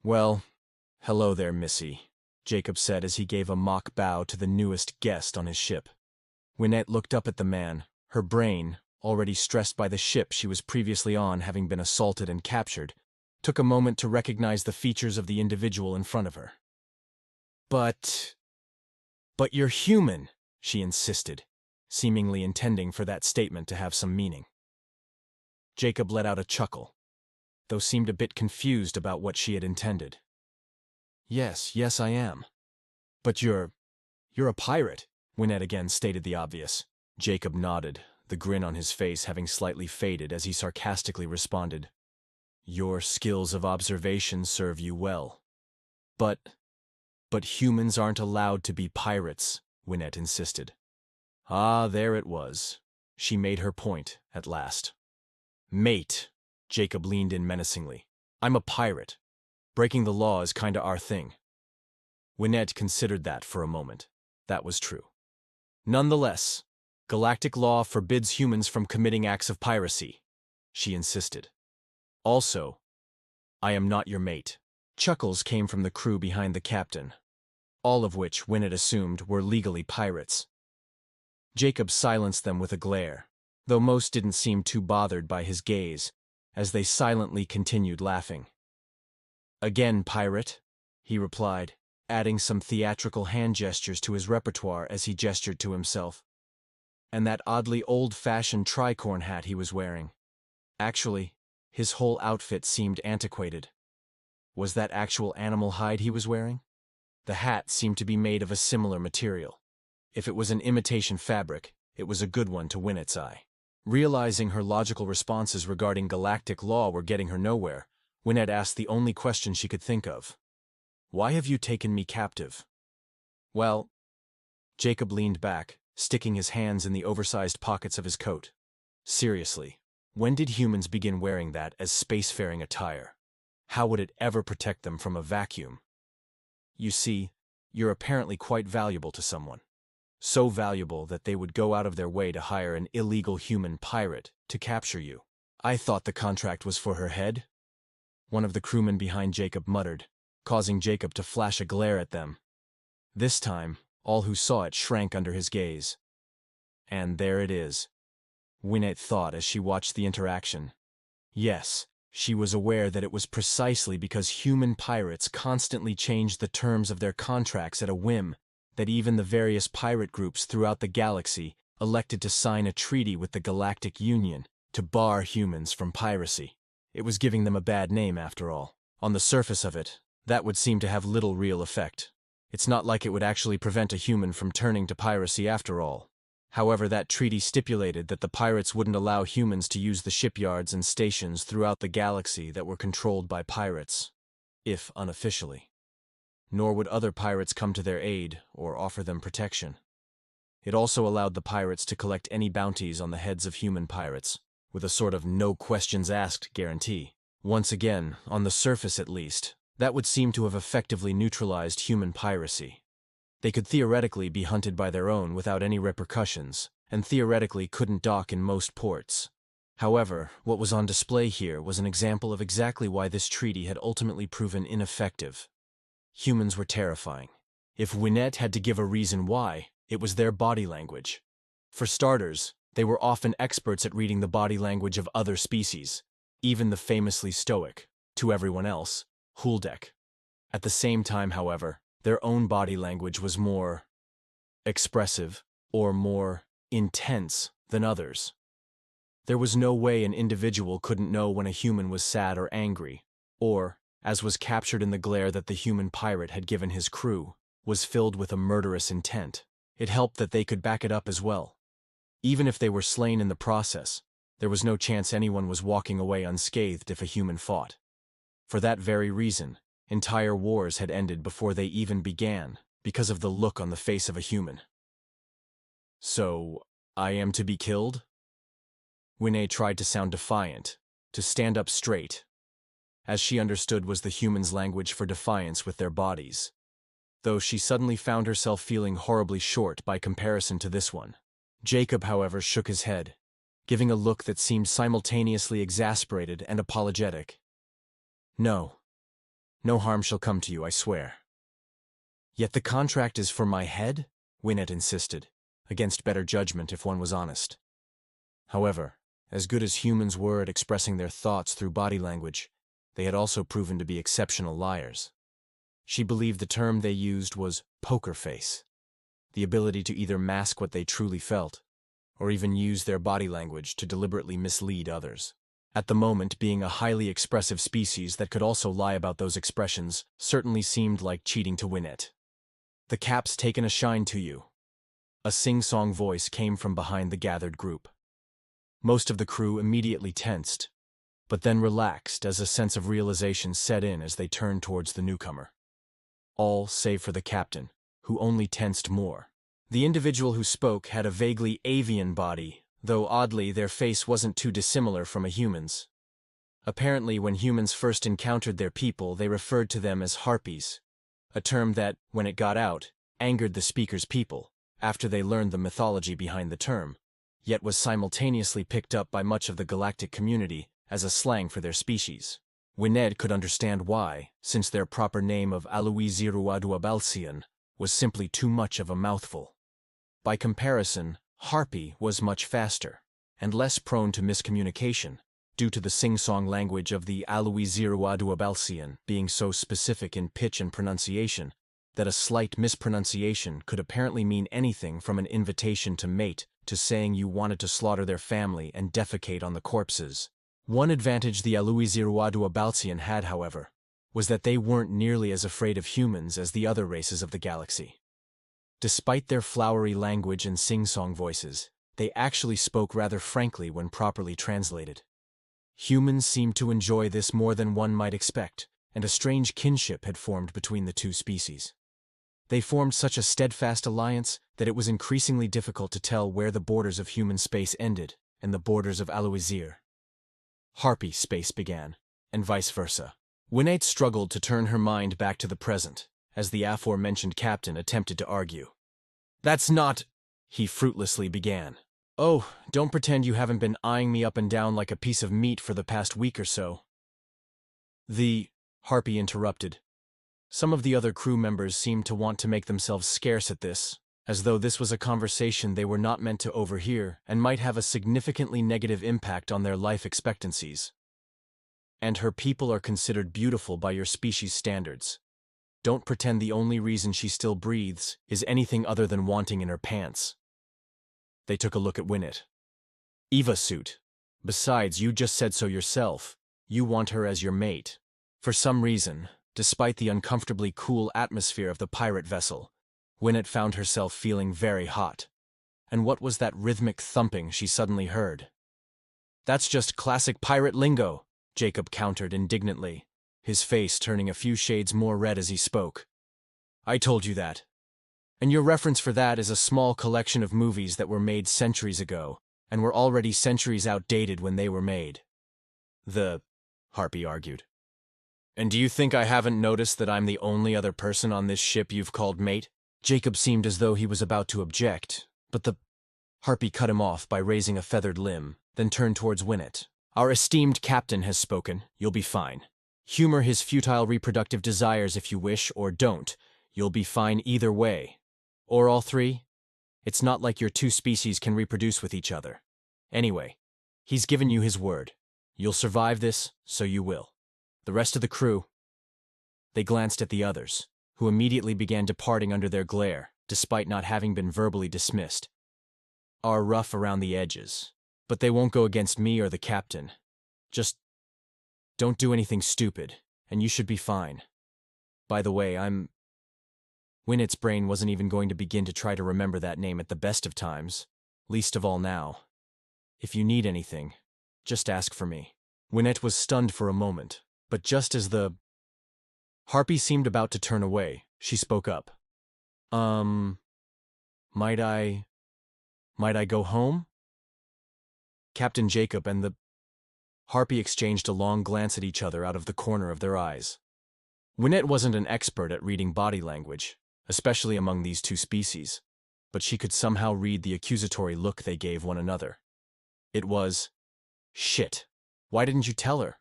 Well, hello there, Missy, Jacob said as he gave a mock bow to the newest guest on his ship. Winet looked up at the man, her brain, already stressed by the ship she was previously on having been assaulted and captured, took a moment to recognize the features of the individual in front of her. But you're human, she insisted, seemingly intending for that statement to have some meaning. Jacob let out a chuckle, though seemed a bit confused about what she had intended. Yes, I am. But you're a pirate, Winet again stated the obvious. Jacob nodded, the grin on his face having slightly faded as he sarcastically responded. Your skills of observation serve you well. But humans aren't allowed to be pirates, Winet insisted. Ah, there it was. She made her point, at last. Mate, Jacob leaned in menacingly. I'm a pirate. Breaking the law is kinda our thing. Winet considered that for a moment. That was true. Nonetheless, galactic law forbids humans from committing acts of piracy, she insisted. Also, I am not your mate. Chuckles came from the crew behind the captain, all of which Winet assumed were legally pirates. Jacob silenced them with a glare, though most didn't seem too bothered by his gaze, as they silently continued laughing. Again, pirate, he replied, adding some theatrical hand gestures to his repertoire as he gestured to himself. And that oddly old-fashioned tricorn hat he was wearing. Actually, his whole outfit seemed antiquated. Was that actual animal hide he was wearing? The hat seemed to be made of a similar material. If it was an imitation fabric, it was a good one to Winet's eye. Realizing her logical responses regarding galactic law were getting her nowhere, Winet asked the only question she could think of. Why have you taken me captive? Well, Jacob leaned back, sticking his hands in the oversized pockets of his coat. Seriously, when did humans begin wearing that as spacefaring attire? How would it ever protect them from a vacuum? You see, you're apparently quite valuable to someone. So valuable that they would go out of their way to hire an illegal human pirate to capture you. I thought the contract was for her head? One of the crewmen behind Jacob muttered, causing Jacob to flash a glare at them. This time, all who saw it shrank under his gaze. And there it is, Winet thought as she watched the interaction. Yes, she was aware that it was precisely because human pirates constantly changed the terms of their contracts at a whim that even the various pirate groups throughout the galaxy elected to sign a treaty with the Galactic Union to bar humans from piracy. It was giving them a bad name, after all. On the surface of it, that would seem to have little real effect. It's not like it would actually prevent a human from turning to piracy after all. However, that treaty stipulated that the pirates wouldn't allow humans to use the shipyards and stations throughout the galaxy that were controlled by pirates, if unofficially. Nor would other pirates come to their aid or offer them protection. It also allowed the pirates to collect any bounties on the heads of human pirates, with a sort of no-questions-asked guarantee. Once again, on the surface at least, that would seem to have effectively neutralized human piracy. They could theoretically be hunted by their own without any repercussions, and theoretically couldn't dock in most ports. However, what was on display here was an example of exactly why this treaty had ultimately proven ineffective. Humans were terrifying. If Winet had to give a reason why, it was their body language. For starters, they were often experts at reading the body language of other species, even the famously stoic, to everyone else, Huldak. At the same time, however, their own body language was more expressive or more intense than others. There was no way an individual couldn't know when a human was sad or angry, or, as was captured in the glare that the human pirate had given his crew, was filled with a murderous intent. It helped that they could back it up as well. Even if they were slain in the process, there was no chance anyone was walking away unscathed if a human fought. For that very reason, entire wars had ended before they even began, because of the look on the face of a human. So, I am to be killed? Winet tried to sound defiant, to stand up straight, as she understood was the human's language for defiance with their bodies, though she suddenly found herself feeling horribly short by comparison to this one. Jacob, however, shook his head, giving a look that seemed simultaneously exasperated and apologetic. No, No harm shall come to you, I swear. Yet the contract is for my head? Winet insisted, against better judgment if one was honest. However, as good as humans were at expressing their thoughts through body language, they had also proven to be exceptional liars. She believed the term they used was poker face, the ability to either mask what they truly felt, or even use their body language to deliberately mislead others. At the moment, being a highly expressive species that could also lie about those expressions certainly seemed like cheating to Winet. The cap's taken a shine to you. A sing-song voice came from behind the gathered group. Most of the crew immediately tensed, but then relaxed as a sense of realization set in as they turned towards the newcomer. All save for the captain, who only tensed more. The individual who spoke had a vaguely avian body, though oddly their face wasn't too dissimilar from a human's. Apparently, when humans first encountered their people, they referred to them as harpies, a term that, when it got out, angered the speaker's people, after they learned the mythology behind the term, yet was simultaneously picked up by much of the galactic community as a slang for their species. Winet could understand why, since their proper name of Aluiziruaduabalsian was simply too much of a mouthful. By comparison, harpy was much faster, and less prone to miscommunication, due to the sing-song language of the Aluiziruaduabalsian being so specific in pitch and pronunciation that a slight mispronunciation could apparently mean anything from an invitation to mate to saying you wanted to slaughter their family and defecate on the corpses. One advantage the Aluiziruaduabalsian had, however, was that they weren't nearly as afraid of humans as the other races of the galaxy. Despite their flowery language and sing-song voices, they actually spoke rather frankly when properly translated. Humans seemed to enjoy this more than one might expect, and a strange kinship had formed between the two species. They formed such a steadfast alliance that it was increasingly difficult to tell where the borders of human space ended and the borders of Aluizir. Harpy space began, and vice versa. Winet struggled to turn her mind back to the present, as the aforementioned captain attempted to argue. "That's not," he fruitlessly began. "Oh, don't pretend you haven't been eyeing me up and down like a piece of meat for the past week or so." The Harpy interrupted. Some of the other crew members seemed to want to make themselves scarce at this, as though this was a conversation they were not meant to overhear and might have a significantly negative impact on their life expectancies. "And her people are considered beautiful by your species standards. Don't pretend the only reason she still breathes is anything other than wanting in her pants." They took a look at Winet. "Eva suit. Besides, you just said so yourself. You want her as your mate." For some reason, despite the uncomfortably cool atmosphere of the pirate vessel, Winet found herself feeling very hot. And what was that rhythmic thumping she suddenly heard? "That's just classic pirate lingo," Jacob countered indignantly, his face turning a few shades more red as he spoke. "I told you that. And your reference for that is a small collection of movies that were made centuries ago, and were already centuries outdated when they were made." The Harpy argued. "And do you think I haven't noticed that I'm the only other person on this ship you've called mate?" Jacob seemed as though he was about to object, but the Harpy cut him off by raising a feathered limb, then turned towards Winet. "Our esteemed captain has spoken. You'll be fine. Humor his futile reproductive desires if you wish, or don't. You'll be fine either way. Or all three. It's not like your two species can reproduce with each other. Anyway, he's given you his word. You'll survive this, so you will. The rest of the crew—" They glanced at the others, who immediately began departing under their glare, despite not having been verbally dismissed. "Are rough around the edges, but they won't go against me or the captain. Just don't do anything stupid, and you should be fine. By the way, Winet's brain wasn't even going to begin to try to remember that name at the best of times, least of all now. "If you need anything, just ask for me." Winet was stunned for a moment, but just as the Harpy seemed about to turn away, she spoke up. Might I go home?" Captain Jacob and the Harpy exchanged a long glance at each other out of the corner of their eyes. Winet wasn't an expert at reading body language, especially among these two species, but she could somehow read the accusatory look they gave one another. It was, "Shit, why didn't you tell her?"